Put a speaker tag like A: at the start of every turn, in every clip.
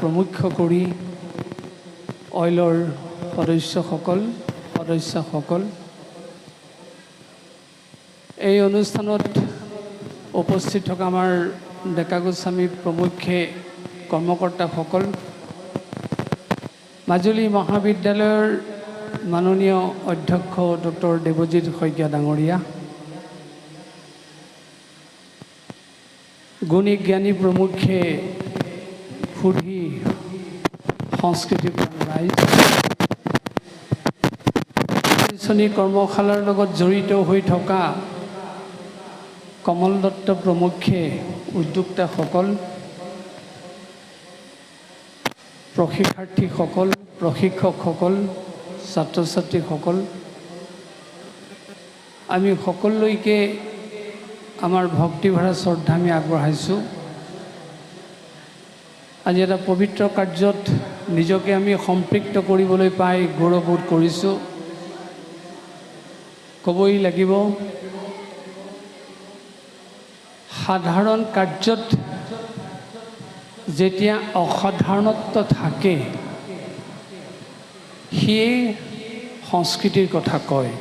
A: প্ৰমুখ্য কৰি অইলৰ সদস্যসকল এই অনুষ্ঠানত উপস্থিত থকা আমাৰ ডেকা গোস্বামী প্ৰমুখ্যে কৰ্মকৰ্তাসকল, মাজুলী মহাবিদ্যালয়ৰ মাননীয় অধ্যক্ষ ডক্টৰ দেৱজিৎ শইকীয়া ডাঙৰীয়া, গুণী জ্ঞানী প্ৰমুখ্যে সুধী সংস্কৃতি ৰাইজ, আলোচনী কৰ্মশালাৰ লগত জড়িত হৈ থকা কমল দত্ত প্ৰমুখ্যে উদ্যোক্তাসকল, প্ৰশিক্ষাৰ্থীসকল, প্ৰশিক্ষকসকল, ছাত্ৰ ছাত্ৰীসকল, আমি সকলোলৈকে আমাৰ ভক্তিভৰা শ্ৰদ্ধা আমি আগবঢ়াইছোঁ। আজি এটা পবিত্ৰ কাৰ্যত নিজকে আমি সম্পৃক্ত কৰিবলৈ পাই গৌৰৱবোধ কৰিছোঁ। ক'বই লাগিব, সাধাৰণ কাৰ্যত যেতিয়া অসাধাৰণত্ব থাকে সিয়ে সংস্কৃতিৰ কথা কয়।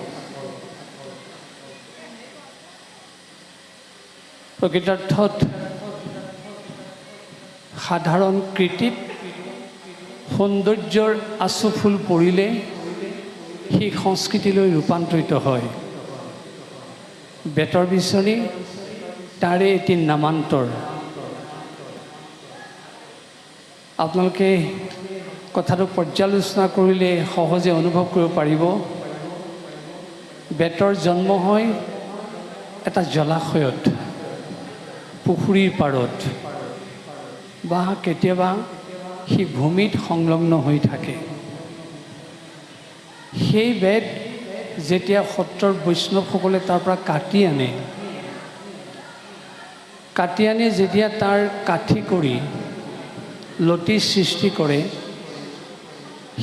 A: প্ৰকৃতাৰ্থত সাধাৰণ কৃতিত সৌন্দৰ্যৰ আচুফুল পৰিলে সেই সংস্কৃতিলৈ ৰূপান্তৰিত হয়। বেতৰ বিচনী তাৰে এটি নামান্তৰ। আপোনালোকে কথাটো পৰ্যালোচনা কৰিলে সহজে অনুভৱ কৰিব পাৰিব। বেতৰ জন্ম হয় এটা জলাশয়ত, পুখুৰীৰ পাৰত, বা কেতিয়াবা সি ভূমিত সংলগ্ন হৈ থাকে। সেই বেত যেতিয়া সত্ৰৰ বৈষ্ণৱসকলে তাৰ পৰা কাটি আনি যেতিয়া তাৰ কাঠি কৰি লতি সৃষ্টি কৰে,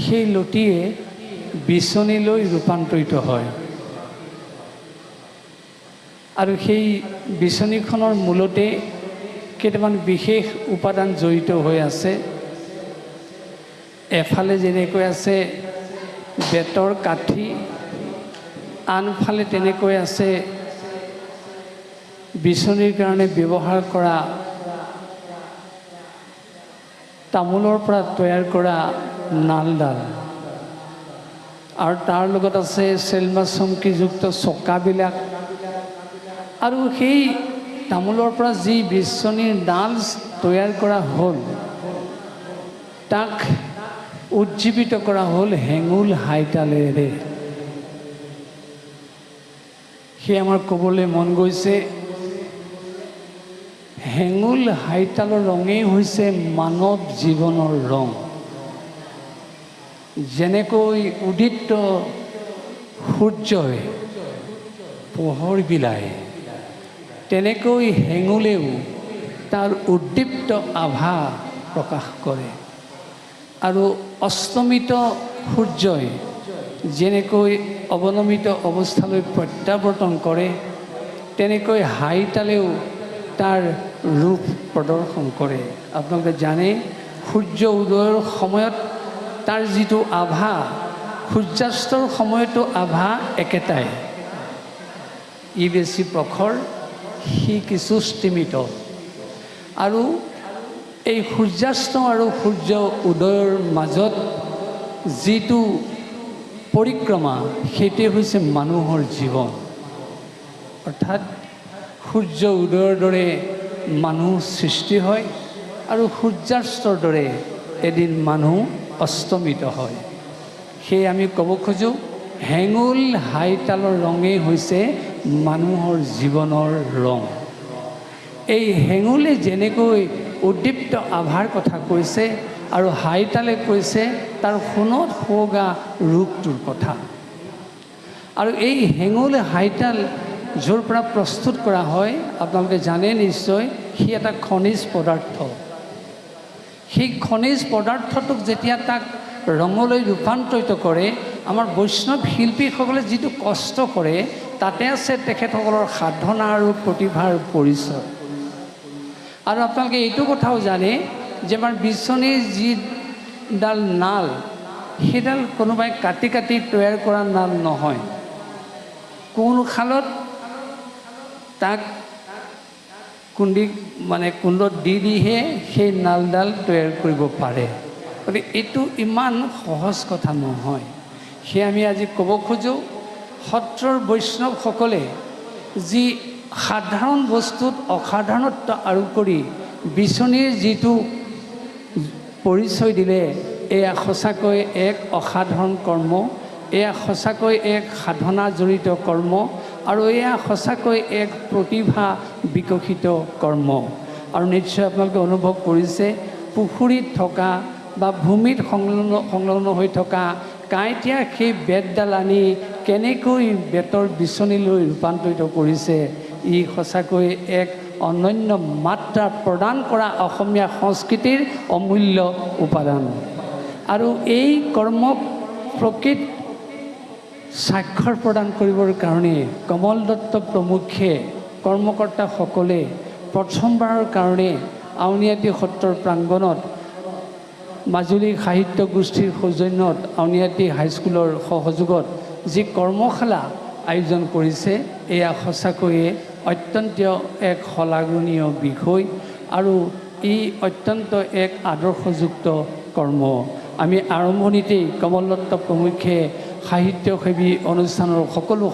A: সেই লতিয়ে বিচনীলৈ ৰূপান্তৰিত হয়। আৰু সেই বিচনীখনৰ মূলতে কেইটামান বিশেষ উপাদান জড়িত হৈ আছে। এফালে যেনেকৈ আছে বেতৰ কাঠি, আনফালে তেনেকৈ আছে বিচনীৰ কাৰণে ব্যৱহাৰ কৰা তামোলৰ পৰা তৈয়াৰ কৰা নালডাল, আৰু তাৰ লগত আছে চেলমাচমকিযুক্ত চকাবিলাক। আৰু সেই তামোলৰ পৰা যি বিচনীৰ ডাল তৈয়াৰ কৰা হ'ল, তাক উজ্জীৱিত কৰা হ'ল হেঙুল হাইতালেৰে। সেয়ে আমাৰ ক'বলৈ মন গৈছে, হেঙুল হাইতালৰ ৰঙেই হৈছে মানৱ জীৱনৰ ৰং। যেনেকৈ উদিত সূৰ্যই পোহৰ বিলায়, তেনেকৈ হেঙুলেও তাৰ উদ্দীপ্ত আভা প্ৰকাশ কৰে। আৰু অস্তমিত সূৰ্যই যেনেকৈ অৱনমিত অৱস্থালৈ প্ৰত্যাৱৰ্তন কৰে, তেনেকৈ হাইতালেও তাৰ ৰূপ প্ৰদৰ্শন কৰে। আপোনালোকে জানে, সূৰ্য উদয়ৰ সময়ত তাৰ যিটো আভা, সূৰ্যাস্তৰ সময়তো আভা একেটাই। ই বেছি প্ৰখৰ, সি কিছু স্তিমিত। আৰু এই সূৰ্যাস্ত আৰু সূৰ্য উদয়ৰ মাজত যিটো পৰিক্ৰমা, সেইটোৱে হৈছে মানুহৰ জীৱন। অৰ্থাৎ সূৰ্য উদয়ৰ দৰে মানুহ সৃষ্টি হয়, আৰু সূৰ্যাস্তৰ দৰে এদিন মানুহ অস্তমিত হয়। সেয়ে আমি ক'ব খোজোঁ, হেঙুল হাইতালৰ ৰঙেই হৈছে মানুহৰ জীৱনৰ ৰং। এই হেঙুলে যেনেকৈ উদ্দীপ্ত আভাৰ কথা কৈছে, আৰু হাইতালে কৈছে তাৰ সোণত সুৱগা ৰূপটোৰ কথা। আৰু এই হেঙুল হাইতাল য'ৰ পৰা প্ৰস্তুত কৰা হয়, আপোনালোকে জানে নিশ্চয়, সি এটা খনিজ পদাৰ্থ। সেই খনিজ পদাৰ্থটোক যেতিয়া তাক ৰঙলৈ ৰূপান্তৰিত কৰে, আমাৰ বৈষ্ণৱ শিল্পীসকলে যিটো কষ্ট কৰে, তাতে আছে তেখেতসকলৰ সাধনা আৰু প্ৰতিভাৰ পৰিচয়। আৰু আপোনালোকে এইটো কথাও জানে যে আমাৰ বিচনীৰ যিডাল নাল সেইডাল কোনোবাই কাটি কাটি তৈয়াৰ কৰা নাল নহয়। কোন খালত তাক কুণ্ডত দিহে সেই নালডাল তৈয়াৰ কৰিব পাৰে। গতিকে এইটো ইমান সহজ কথা নহয়। সেয়ে আমি আজি ক'ব খোজোঁ, সত্ৰৰ বৈষ্ণৱসকলে যি সাধাৰণ বস্তুত অসাধাৰণত্ব আৰোপ কৰি বিচনীৰ যিটো পৰিচয় দিলে, এয়া সঁচাকৈ এক অসাধাৰণ কৰ্ম, এয়া সঁচাকৈ এক সাধনা জড়িত কৰ্ম, আৰু এয়া সঁচাকৈ এক প্ৰতিভা বিকশিত কৰ্ম। আৰু নিশ্চয় আপোনালোকে অনুভৱ কৰিছে, পুখুৰীত থকা বা ভূমিত সংলগ্ন হৈ থকা কাঁইটীয়া সেই বেতডাল আনি কেনেকৈ বেতৰ বিচনীলৈ ৰূপান্তৰিত কৰিছে, ই সঁচাকৈ এক অনন্য মাত্ৰা প্ৰদান কৰা অসমীয়া সংস্কৃতিৰ অমূল্য উপাদান। আৰু এই কৰ্মক প্ৰকৃত স্বাক্ষৰ প্ৰদান কৰিবৰ কাৰণে কমল দত্ত প্ৰমুখ্যে কৰ্মকৰ্তাসকলে প্ৰথমবাৰৰ কাৰণে আউনীআটী সত্ৰৰ প্ৰাংগণত মাজুলী সাহিত্য গোষ্ঠীৰ সৌজন্যত আউনীআটী হাইস্কুলৰ সহযোগত যি কৰ্মশালা আয়োজন কৰিছে, এয়া সঁচাকৈয়ে অত্যন্ত এক শলাগনীয় বিষয় আৰু ই অত্যন্ত এক আদৰ্শযুক্ত কৰ্ম। আমি আৰম্ভণিতেই কমল দত্ত প্ৰমুখ্যে সাহিত্যসেৱী অনুষ্ঠানৰ সকলো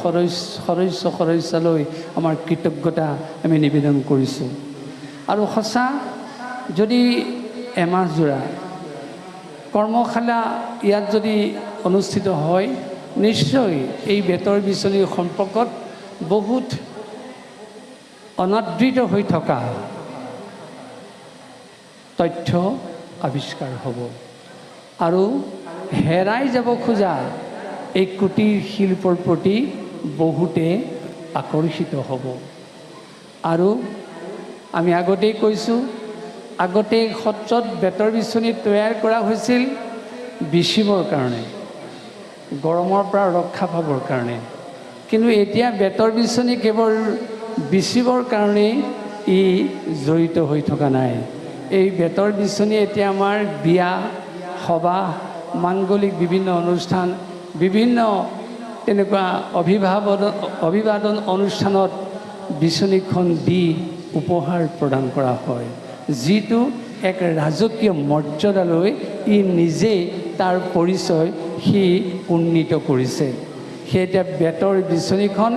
A: সদস্যলৈ আমাৰ কৃতজ্ঞতা আমি নিবেদন কৰিছোঁ। আৰু সঁচা, যদি এমাহজোৰা কৰ্মশালা ইয়াত যদি অনুষ্ঠিত হয়, নিশ্চয় এই বেতৰ বিচনীৰ সম্পৰ্কত বহুত অনাদৃত হৈ থকা তথ্য আৱিষ্কাৰ হ'ব আৰু হেৰাই যাব খোজা এই কুটিৰ শিল্পৰ প্ৰতি বহুতে আকৰ্ষিত হ'ব। আৰু আমি আগতেই কৈছোঁ, আগতে সত্ৰত বেতৰ বিচনী তৈয়াৰ কৰা হৈছিল বিচিবৰ কাৰণে, গৰমৰ পৰা ৰক্ষা পাবৰ কাৰণে। কিন্তু এতিয়া বেতৰ বিচনী কেৱল বিচিবৰ কাৰণেই ই জড়িত হৈ থকা নাই। এই বেতৰ বিচনী এতিয়া আমাৰ বিয়া, সবাহ, মাংগলিক বিভিন্ন অনুষ্ঠান, বিভিন্ন তেনেকুৱা অভিবাদন অনুষ্ঠানত বিচনীখন দি উপহাৰ প্ৰদান কৰা হয়, যিটো এক ৰাজকীয় মৰ্যাদালৈ ই নিজেই তাৰ পৰিচয় সি উন্নীত কৰিছে। সেই এতিয়া বেতৰ বিচনীখন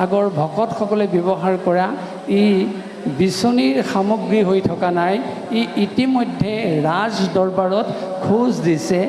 A: আগৰ ভকতসকলে ব্যৱহাৰ কৰা ই বিচনীৰ সামগ্ৰী হৈ থকা নাই, ই ইতিমধ্যে ৰাজ দৰবাৰত খোজ দিছে।